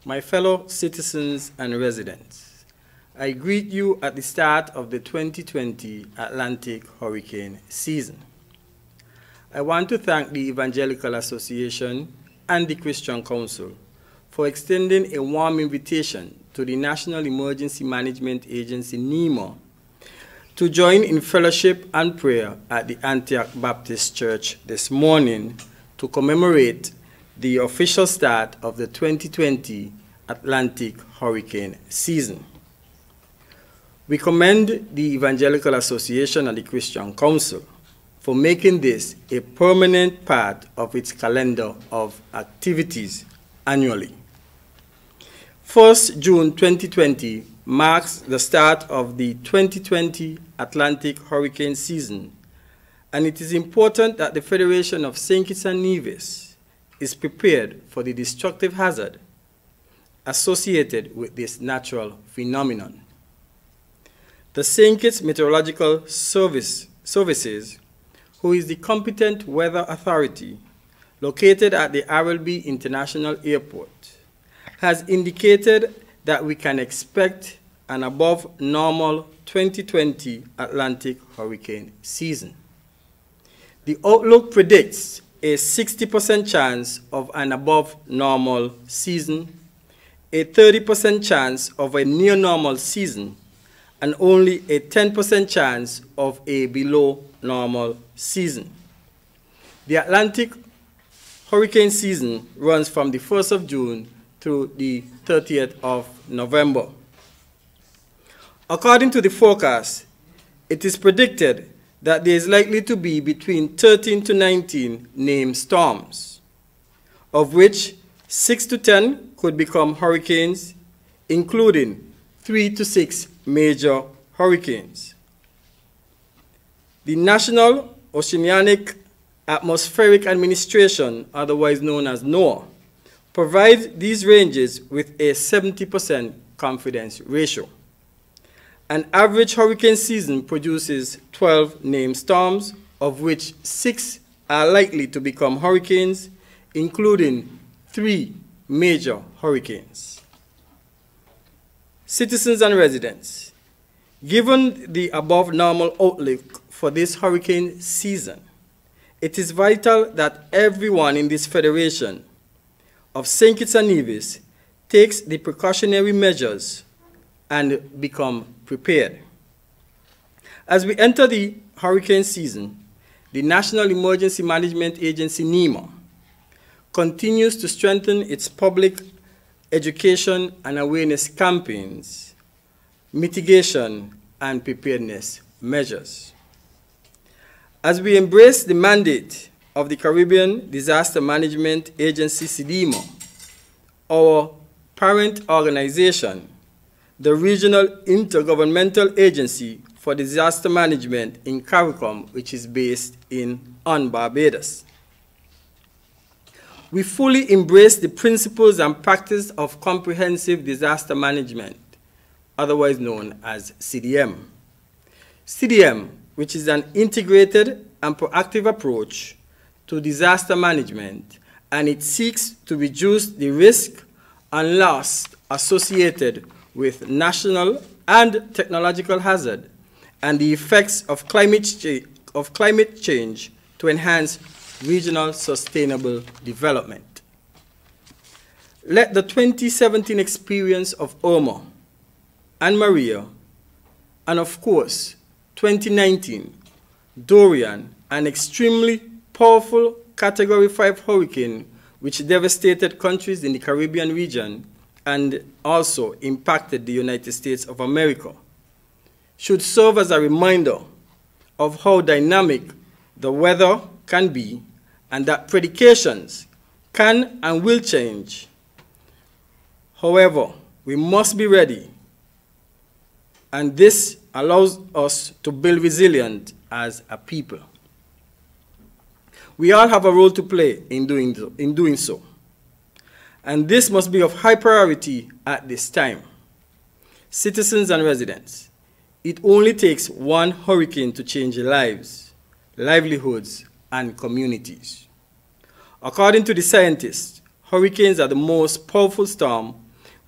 My fellow citizens and residents, I greet you at the start of the 2020 Atlantic hurricane season. I want to thank the Evangelical Association and the Christian Council for extending a warm invitation to the National Emergency Management Agency, NEMA, to join in fellowship and prayer at the Antioch Baptist Church this morning to commemorate the official start of the 2020 Atlantic hurricane season. We commend the Evangelical Association and the Christian Council for making this a permanent part of its calendar of activities annually. 1st June 2020 marks the start of the 2020 Atlantic hurricane season, and it is important that the Federation of St. Kitts and Nevis is prepared for the destructive hazard associated with this natural phenomenon. The St. Kitts Meteorological Services, who is the competent weather authority located at the Arrelby International Airport, has indicated that we can expect an above normal 2020 Atlantic hurricane season. The outlook predicts a 60% chance of an above normal season, a 30% chance of a near normal season, and only a 10% chance of a below normal season. The Atlantic hurricane season runs from the 1st of June through the 30th of November. According to the forecast, it is predicted that there is likely to be between 13 to 19 named storms, of which 6 to 10 could become hurricanes, including 3 to 6 major hurricanes. The National Oceanic Atmospheric Administration, otherwise known as NOAA, provides these ranges with a 70% confidence ratio. An average hurricane season produces 12 named storms, of which 6 are likely to become hurricanes, including 3 major hurricanes. Citizens and residents, given the above normal outlook for this hurricane season, it is vital that everyone in this federation of St. Kitts and Nevis takes the precautionary measures and become prepared. As we enter the hurricane season, the National Emergency Management Agency, NEMA, continues to strengthen its public education and awareness campaigns, mitigation, and preparedness measures. As we embrace the mandate of the Caribbean Disaster Management Agency, CDMA, our parent organization, the Regional Intergovernmental Agency for Disaster Management in CARICOM, which is based on Barbados. We fully embrace the principles and practice of comprehensive disaster management, otherwise known as CDM. CDM, which is an integrated and proactive approach to disaster management, and it seeks to reduce the risk and loss associated with national and technological hazard and the effects of climate change to enhance regional sustainable development. Let the 2017 experience of Irma and Maria, and of course, 2019, Dorian, an extremely powerful Category 5 hurricane which devastated countries in the Caribbean region and also impacted the United States of America, should serve as a reminder of how dynamic the weather can be and that predications can and will change. However, we must be ready, and this allows us to build resilience as a people. We all have a role to play in doing so. And this must be of high priority at this time. Citizens and residents, it only takes one hurricane to change lives, livelihoods, and communities. According to the scientists, hurricanes are the most powerful storm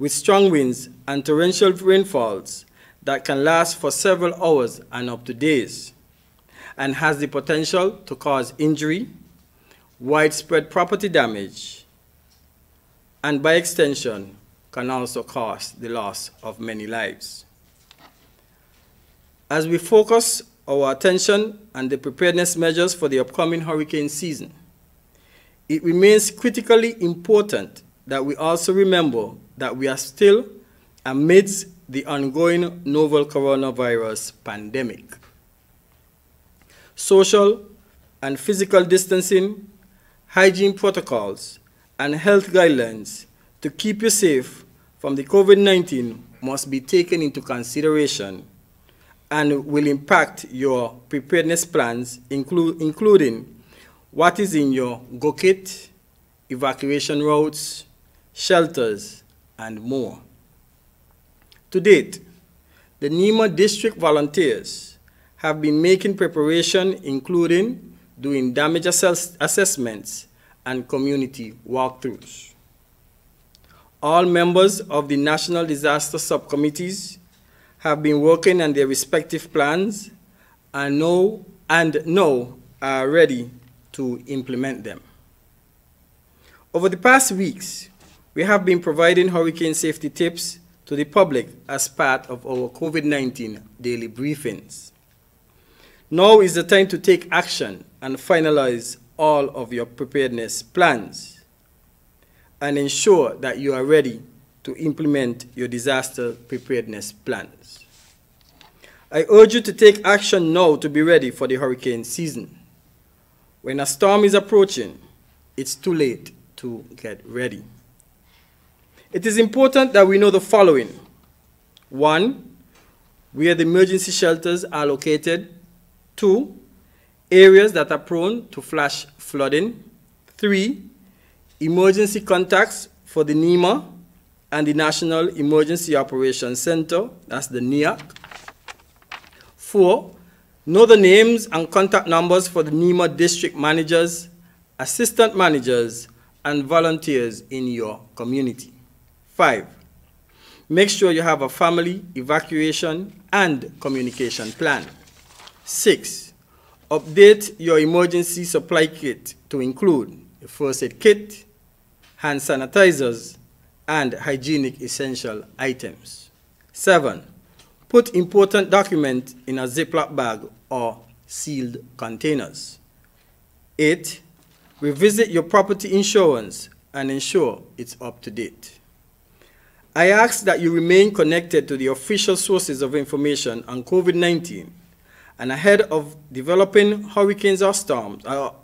with strong winds and torrential rainfalls that can last for several hours and up to days, and has the potential to cause injury, widespread property damage, and by extension, can also cause the loss of many lives. As we focus our attention on the preparedness measures for the upcoming hurricane season, it remains critically important that we also remember that we are still amidst the ongoing novel coronavirus pandemic. Social and physical distancing, hygiene protocols, and health guidelines to keep you safe from the COVID-19 must be taken into consideration and will impact your preparedness plans, including what is in your go kit, evacuation routes, shelters, and more. To date, the NEMA district volunteers have been making preparation, including doing damage assessments and community walkthroughs. All members of the National Disaster Subcommittees have been working on their respective plans and now are ready to implement them. Over the past weeks, we have been providing hurricane safety tips to the public as part of our COVID-19 daily briefings. Now is the time to take action and finalize all of your preparedness plans and ensure that you are ready to implement your disaster preparedness plans. I urge you to take action now to be ready for the hurricane season. When a storm is approaching, it's too late to get ready. It is important that we know the following. 1, where the emergency shelters are located. 2, areas that are prone to flash flooding. 3, emergency contacts for the NEMA and the National Emergency Operations Center, that's the NEOC. 4, know the names and contact numbers for the NEMA district managers, assistant managers, and volunteers in your community. 5, make sure you have a family evacuation and communication plan. 6, update your emergency supply kit to include a first aid kit, hand sanitizers, and hygienic essential items. 7, put important documents in a Ziploc bag or sealed containers. 8, revisit your property insurance and ensure it's up to date. I ask that you remain connected to the official sources of information on COVID-19 and ahead of developing hurricanes or storms, or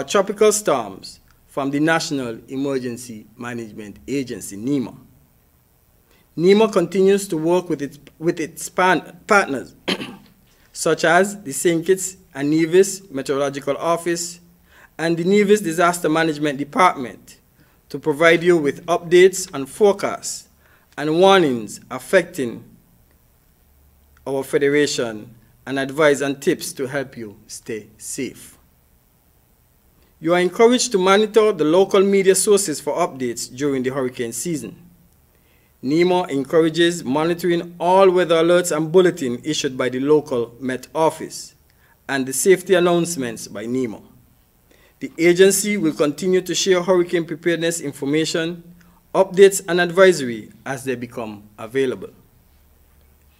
tropical storms from the National Emergency Management Agency, NEMA. NEMA continues to work with its partners, such as the St. Kitts and Nevis Meteorological Office and the Nevis Disaster Management Department, to provide you with updates and forecasts and warnings affecting our Federation and advice and tips to help you stay safe. You are encouraged to monitor the local media sources for updates during the hurricane season. NEMA encourages monitoring all weather alerts and bulletins issued by the local Met Office and the safety announcements by NEMA. The agency will continue to share hurricane preparedness information, updates, and advisory as they become available.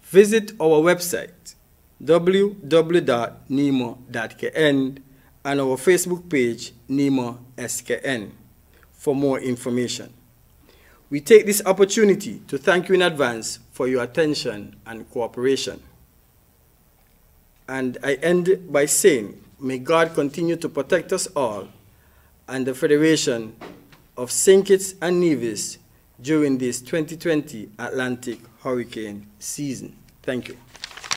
Visit our website, www.nema.kn, and our Facebook page, NEMA SKN, for more information. We take this opportunity to thank you in advance for your attention and cooperation. And I end by saying, may God continue to protect us all and the Federation of St. Kitts and Nevis during this 2020 Atlantic hurricane season. Thank you.